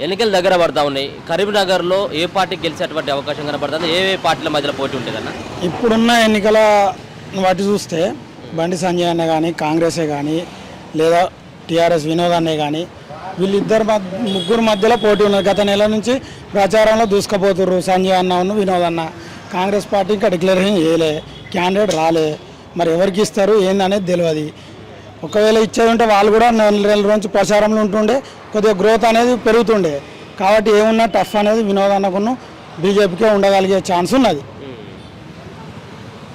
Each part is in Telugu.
ఎన్నికలు దగ్గర పడతా ఉన్నాయి. కరీంనగర్లో ఏ పార్టీ గెలిచేటువంటి అవకాశం కనబడుతుంది? ఏ పార్టీల మధ్యలో పోటీ ఉంటుందన్న? ఇప్పుడున్న ఎన్నికల వాటి చూస్తే బండి సంజయ్ అన్న కానీ, కాంగ్రెసే కానీ, లేదా టీఆర్ఎస్ వినోద్ అన్నే కానీ, వీళ్ళిద్దరు ముగ్గురు మధ్యలో పోటీ ఉన్నది. గత నెల నుంచి ప్రచారంలో దూసుకుపోతుర్రు సంజయ్ అన్న ఉన్న వినోద్ అన్న. కాంగ్రెస్ పార్టీ ఇంకా డిక్లరేషన్ చేయలే, క్యాండిడేట్ రాలే, మరి ఎవరికి ఇస్తారు ఏందనేది తెలియదు. ఒకవేళ ఇచ్చేది ఉంటే వాళ్ళు కూడా నెల నుంచి ప్రచారంలో ఉంటుండే, కొద్దిగా గ్రోత్ అనేది పెరుగుతుండే. కాబట్టి ఏమున్నా టఫ్ అనేది వినోద్ అన్నకును బీజేపీకే ఉండగలిగే ఛాన్స్ ఉన్నది.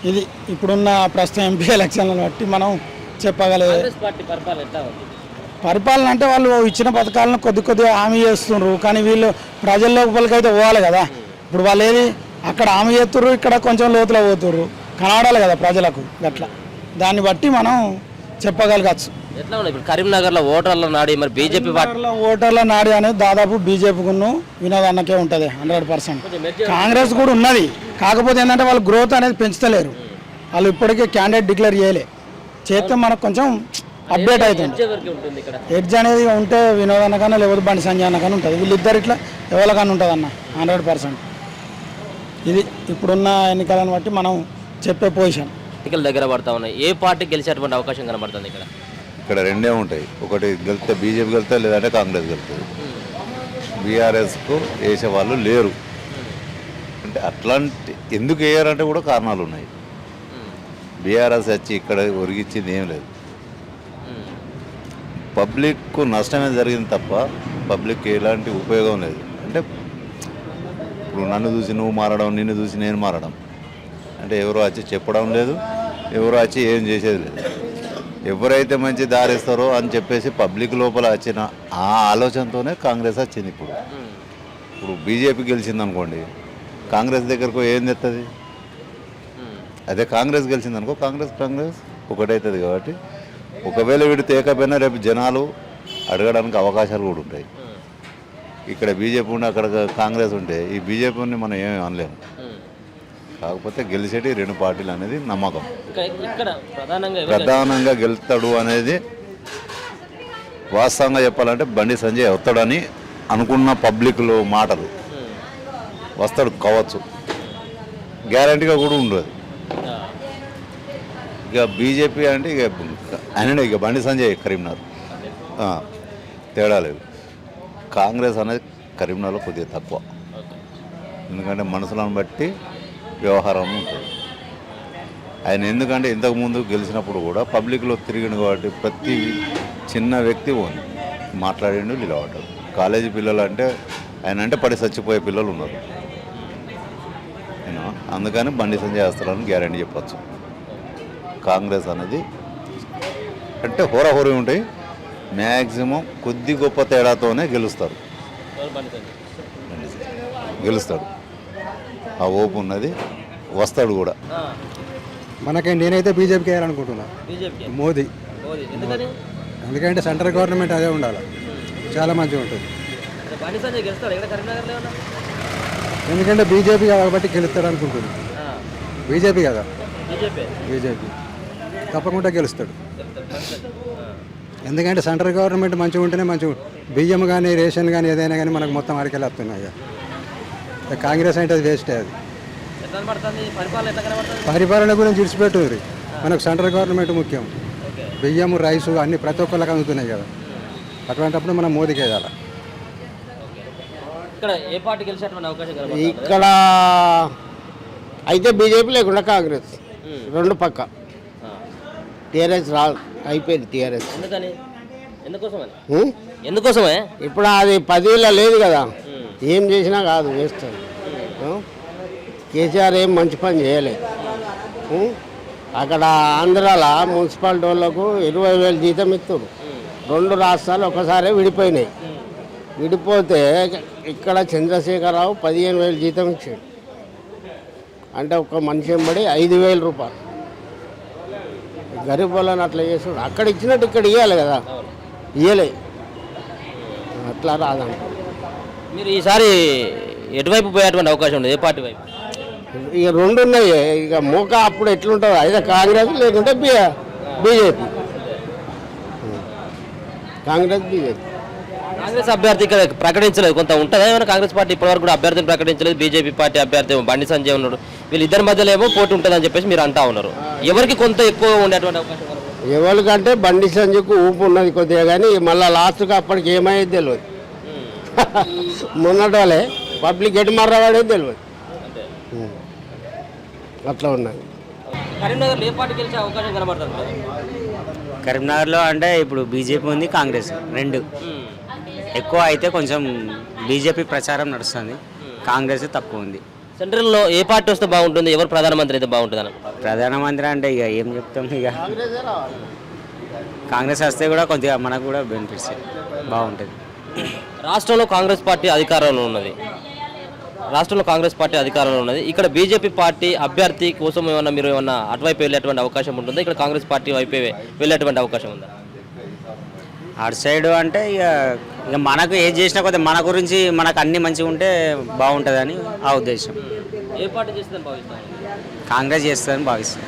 ఇది ఇప్పుడున్న ప్రస్తుతం ఎంపీ ఎలక్షన్లను బట్టి మనం చెప్పగలిగే. పరిపాలన అంటే వాళ్ళు ఇచ్చిన పథకాలను కొద్దిగా హామీ చేస్తున్నారు, కానీ వీళ్ళు ప్రజల లోపలికైతే పోవాలి కదా. ఇప్పుడు వాళ్ళు ఏది అక్కడ హామీ చేస్తుర్రు, ఇక్కడ కొంచెం లోతులో పోతుర్రు, కనబడాలి కదా ప్రజలకు. అట్లా దాన్ని బట్టి మనం చెప్పగలగచ్చు. ఎట్లా ఉన్నాయి ఇప్పుడు కరీంనగర్లో ఓటర్ల నాడి? మరి బీజేపీ ఓటర్ల నాడి అనేది దాదాపు బీజేపీకును వినోద్ అన్నకే ఉంటుంది 100%. కాంగ్రెస్ కూడా ఉన్నది, కాకపోతే ఏంటంటే వాళ్ళు గ్రోత్ అనేది పెంచుతలేరు. వాళ్ళు ఇప్పటికే క్యాండిడేట్ డిక్లేర్ చేయలే, చేస్తే మనకు కొంచెం అప్డేట్ అవుతుంది. ఎడ్జ్ అనేది ఉంటే వినోద్ అన్నకన్నా లేకపోతే బండి సంజయ్ అన్నకన్నా ఉంటుంది. వీళ్ళిద్దరు ఇట్లా ఎవరికన్నా ఉంటుంది అన్న 100%. ఇది ఇప్పుడున్న ఎన్నికలను బట్టి మనం చెప్పే పొజిషన్. ఎన్నికలు దగ్గర పడతా ఉన్నాయి. ఏ పార్టీ గెలిచేటువంటి అవకాశం కనబడుతుంది ఇక్కడ? ఇక్కడ రెండే ఉంటాయి, ఒకటి గెలిస్తే బీజేపీ గెలుస్తుంది, లేదంటే కాంగ్రెస్ గెలుస్తుంది. బీఆర్ఎస్కు వేసే వాళ్ళు లేరు. అంటే అట్లాంటి ఎందుకు వేయారంటే కూడా కారణాలు ఉన్నాయి. బీఆర్ఎస్ వచ్చి ఇక్కడ ఒరిగిచ్చింది ఏం లేదు. పబ్లిక్కు నష్టమే జరిగింది తప్ప పబ్లిక్కి ఎలాంటి ఉపయోగం లేదు. అంటే ఇప్పుడు నన్ను చూసి నువ్వు మారడం, నిన్ను చూసి నేను మారడం, అంటే ఎవరో వచ్చి చెప్పడం లేదు, ఎవరో వచ్చి ఏం చేసేది లేదు. ఎవరైతే మంచి దారిస్తారో అని చెప్పేసి పబ్లిక్ లోపల వచ్చిన ఆ ఆలోచనతోనే కాంగ్రెస్ వచ్చింది. ఇప్పుడు బీజేపీ గెలిచింది అనుకోండి, కాంగ్రెస్ దగ్గరకు ఏం తెస్తుంది? అదే కాంగ్రెస్ గెలిచింది అనుకో, కాంగ్రెస్ ఒకటవుతుంది. కాబట్టి ఒకవేళ వీడు తేకపోయినా రేపు జనాలు అడగడానికి అవకాశాలు కూడా ఉంటాయి. ఇక్కడ బీజేపీ ఉండి అక్కడ కాంగ్రెస్ ఉంటే ఈ బీజేపీని మనం ఏమీ అనలేము. కాకపోతే గెలిచేటి రెండు పార్టీలు అనేది నమ్మకం. ప్రధానంగా గెలుస్తాడు అనేది వాస్తవంగా చెప్పాలంటే బండి సంజయ్ వస్తాడని అనుకున్న పబ్లిక్లో మాటలు. వస్తాడు కావచ్చు, గ్యారంటీగా కూడా ఉండదు. ఇక బీజేపీ అంటే ఇక ఆయననే, ఇక బండి సంజయ్ కరీంనగర్ తేడా లేదు. కాంగ్రెస్ అనేది కరీంనగర్లో కొద్దిగా తక్కువ, ఎందుకంటే మనసులను బట్టి వ్యవహారం ఉంటుంది. ఆయన ఎందుకంటే ఇంతకుముందు గెలిచినప్పుడు కూడా పబ్లిక్లో తిరిగిండు కాబట్టి ప్రతి చిన్న వ్యక్తి మాట్లాడిండు, నిలబడ్డాడు. కాలేజీ పిల్లలు అంటే ఆయన అంటే పడి చచ్చిపోయే పిల్లలు ఉన్నారు. అందుకని బండి సంజయ్ వస్తారని గ్యారంటీ చెప్పచ్చు. కాంగ్రెస్ అనేది అంటే హోరాహోరీ ఉంటాయి, మ్యాక్సిమం కొద్ది గొప్ప తేడాతోనే గెలుస్తారు. గెలుస్తాడు, ఆ ఓపు ఉన్నది, వస్తాడు కూడా. మనకి నేనైతే బీజేపీకి వేయాలనుకుంటున్నా, మోదీ. ఎందుకంటే సెంట్రల్ గవర్నమెంట్ అదే ఉండాలి, చాలా మంచిగా ఉంటుంది. ఎందుకంటే బీజేపీ కాబట్టి గెలుస్తాడు అనుకుంటుంది. బీజేపీ కదా, బీజేపీ తప్పకుండా గెలుస్తాడు. ఎందుకంటే సెంట్రల్ గవర్నమెంట్ మంచిగా ఉంటేనే మంచిగా, బియ్యం కానీ రేషన్ కానీ ఏదైనా కానీ మనకు మొత్తం అడికెళ్ళి వస్తున్నాయి. కాంగ్రెస్ అంటే అది వేస్టే. అది పరిపాలన గురించి విడిచిపెట్టుంది, మనకు సెంట్రల్ గవర్నమెంట్ ముఖ్యం. బియ్యం రైసు అన్ని ప్రతి ఒక్కళ్ళకి అందుతున్నాయి కదా, అటువంటిప్పుడు మనం మోదీకి వేయాలి. ఇక్కడ అయితే బీజేపీ లేకుండా కాంగ్రెస్ రెండు పక్క. టీఆర్ఎస్ రాదు, అయిపోయింది టీఆర్ఎస్. ఎందుకోసమే? ఇప్పుడు అది 10 లేదు కదా, ఏం చేసినా కాదు, వేస్తుంది. కేసీఆర్ ఏం మంచి పని చేయలేదు. అక్కడ ఆంధ్రాలో మున్సిపాలిటీ వాళ్ళకు 20,000 జీతం ఇస్తారు. 2 రాష్ట్రాలు ఒకసారి విడిపోయినాయి. విడిపోతే ఇక్కడ చంద్రశేఖరరావు 15,000 జీతం ఇచ్చాడు. అంటే ఒక మనిషి ఎంబడి 5,000 రూపాయలు. గరీబ్ వాళ్ళని అట్లా చేస్తాడు. అక్కడ ఇచ్చినట్టు ఇక్కడ ఇవ్వాలి కదా, ఇవ్వలే. అట్లా రాదంట. మీరు ఈసారి ఎటువైపు పోయేటువంటి అవకాశం ఉంది? ఏ పార్టీ వైపు? ఇక రెండు ఉన్నాయి. ఇక మూక అప్పుడు ఎట్లుంటుంది, అయితే కాంగ్రెస్ లేకుంటే బీజేపీ. కాంగ్రెస్ బీజేపీ కాంగ్రెస్ అభ్యర్థి ఇక్కడ ప్రకటించలేదు, కొంత ఉంటుందా ఏమైనా? కాంగ్రెస్ పార్టీ ఇప్పటివరకు కూడా అభ్యర్థిని ప్రకటించలేదు, బీజేపీ పార్టీ అభ్యర్థి బండి సంజయ్ ఉన్నాడు, వీళ్ళిద్దరి మధ్యలో ఏమో పోటీ ఉంటుందని చెప్పేసి మీరు అంటా ఉన్నారు. ఎవరికి కొంత ఎక్కువ ఉండేటువంటి అవకాశం కనబడుతుంది? ఎవరికంటే బండి సంజయ్కు ఊపు ఉన్నది కొద్దిగా, కానీ మళ్ళీ లాస్ట్కి అప్పటికి ఏమయ్యేది తెలియదు. మొన్నటోలే పబ్లిక్ ఎటు మర్రవాడేది తెలియదు. అట్లా ఉన్నది. కరీంనగర్లో ఏ పార్టీ గెలిచే అవకాశం కనబడుతుంది? కరీంనగర్లో అంటే ఇప్పుడు బీజేపీ ఉంది, కాంగ్రెస్ రెండు ఎక్కువ. అయితే కొంచెం బీజేపీ ప్రచారం నడుస్తుంది, కాంగ్రెస్ తక్కువ ఉంది. సెంట్రల్లో ఏ పార్టీ వస్తే బాగుంటుంది, ఎవరు ప్రధానమంత్రి అయితే బాగుంటుంది అని? ప్రధానమంత్రి అంటే ఇక ఏం చెప్తాం, ఇక కాంగ్రెస్ వస్తే కూడా కొద్దిగా మనకు కూడా బెనిఫిట్స్ బాగుంటుంది. రాష్ట్రంలో కాంగ్రెస్ పార్టీ అధికారంలో ఉన్నది, ఇక్కడ బీజేపీ పార్టీ అభ్యర్థి కోసం ఏమన్నా మీరు ఏమన్నా అటువైపు వెళ్ళేటువంటి అవకాశం ఉంటుందా? ఇక్కడ కాంగ్రెస్ పార్టీ వైపే వెళ్ళేటువంటి అవకాశం ఉందా? అటు సైడ్ అంటే ఇక మనకు ఏది చేసినా కొద్దిగా మన గురించి మనకు అన్ని మంచిగా ఉంటే బాగుంటుందని ఆ ఉద్దేశం. ఏ పార్టీ చేస్తుందని భావిస్తాను? కాంగ్రెస్ చేస్తుందని భావిస్తాను.